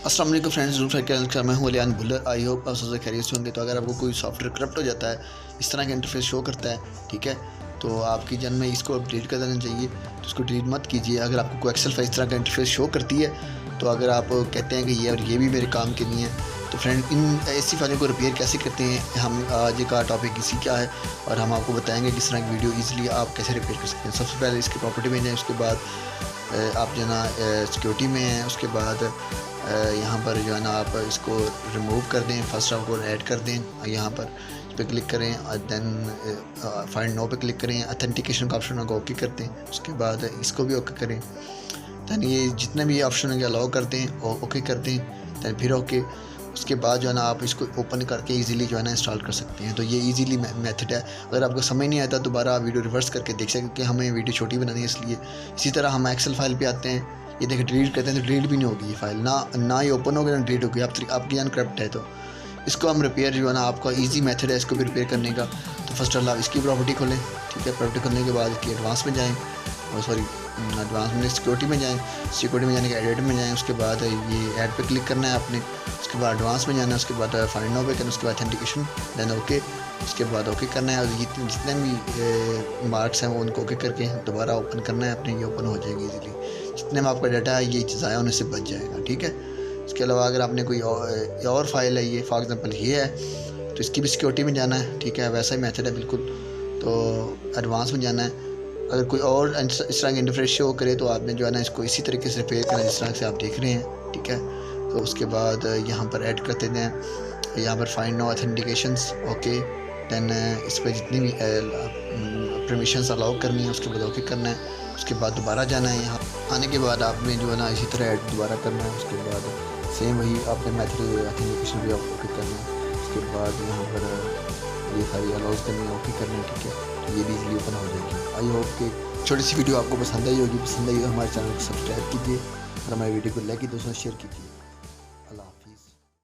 अस्सलाम वालेकुम फ्रेंड्स, दूसरा मैं हूं अलियान बुल्लर। आई होप आप सबसे खैरियत से होंगे। तो अगर आपको कोई सॉफ्टवेयर करप्ट हो जाता है, इस तरह का इंटरफेस शो करता है, ठीक है, तो आपकी जन में इसको डिलीट कर देना चाहिए। तो इसको डिलीट मत कीजिए। अगर आपको कोई एक्सेल फाइल इस तरह का इंटरफेस शो करती है, तो अगर आप कहते हैं कि ये और ये भी मेरे काम के नहीं है, तो फ्रेंड इन ऐसी फाइलों को रिपेयर कैसे करते हैं, हम आज का टॉपिक इसी का है और हम आपको बताएंगे किस तरह की वीडियो ईजिली आप कैसे रिपेयर कर सकते हैं। सबसे पहले इसकी प्रॉपर्टी में जाएँ, उसके बाद आप जो है ना सिक्योरिटी में हैं, उसके बाद यहाँ पर जो है ना आप इसको रिमूव कर दें, फर्स्ट आपको ऐड कर दें, यहाँ पर इस पर क्लिक करें और देन फाइंड नो पे क्लिक करें, ऑथेंटिकेशन का ऑप्शन होगा ओके कर दें, उसके बाद इसको भी ओके करें, दैन ये जितने भी ऑप्शन है अलाउ कर दें और ओके कर दें, दैन फिर ओके। उसके बाद जो है ना आप इसको ओपन करके इजीली जो है ना इंस्टॉल कर सकते हैं। तो ये इजीली मेथड है। अगर आपको समझ नहीं आता दोबारा आप वीडियो रिवर्स करके देख सकते हैं कि हमें वीडियो छोटी बनानी है इसलिए। इसी तरह हम एक्सेल फाइल पे आते हैं, ये देखिए डिलीट करते हैं तो डिलीट भी नहीं होगी ये फाइल, ना ही ओपन होगी ना डिलीट होगी। आपकी अनकरप्ट है। तो इसको हम रिपेयर जो है ना आपका ईजी मेथड है इसको भी रिपेयर करने का। तो फर्स्ट ऑफ ऑल इसकी प्रॉपर्टी खोलें, ठीक है। प्रॉपर्टी खोलने के बाद इसकी एडवांस में जाएँ, और सॉरी एडवांस में सिक्योरिटी में जाएँ, सिक्योरिटी में जाने के एडिट में जाएँ, उसके बाद ये ऐड पे क्लिक करना है आपने, उसके बाद एडवांस में जाना है, उसके बाद फाइंड नो पे करना, उसके बाद ऑथेंटिकेशन, देन ओके, उसके बाद ओके करना है। और जितने भी मार्क्स हैं वो उनको ओके करके दोबारा ओपन करना है अपने, ये ओपन हो जाएगी इजीली। जितने में आपका डाटा है ये ज़ाया होने से बच जाएगा, ठीक है। इसके अलावा अगर आपने कोई और फाइल है, ये फॉर एग्जांपल ये है, तो इसकी भी सिक्योरिटी में जाना है, ठीक है। वैसा ही मेथड है बिल्कुल। तो एडवांस में जाना है। अगर कोई और इस तरह का इंटरफेस शो करे तो आपने जो है ना इसको इसी तरीके से रिपेयर करना जिस तरह से आप देख रहे हैं, ठीक है। तो उसके बाद यहाँ पर ऐड करते हैं, यहाँ पर find no authentications, okay, then इस पर जितनी भी परमिशंस अलाउ करनी है उसके बाद ओके करना है। उसके बाद दोबारा जाना है, यहाँ आने के बाद आपने जो है ना इसी तरह ऐड दोबारा करना है। उसके बाद सेम वही आपने मेथड ऑथेंटिकेशन भी ओके करना है। उसके बाद यहाँ पर ये सारी अलाउज करनी है, ओके करना है, ठीक है। तो ये भी इजीली ओपन हो जाएगी। आई होप कि छोटी सी वीडियो आपको पसंद आई होगी। पसंद आई तो हमारे चैनल को सब्सक्राइब कीजिए और हमारी वीडियो को लाइक कीजिए, दोस्तों शेयर कीजिए।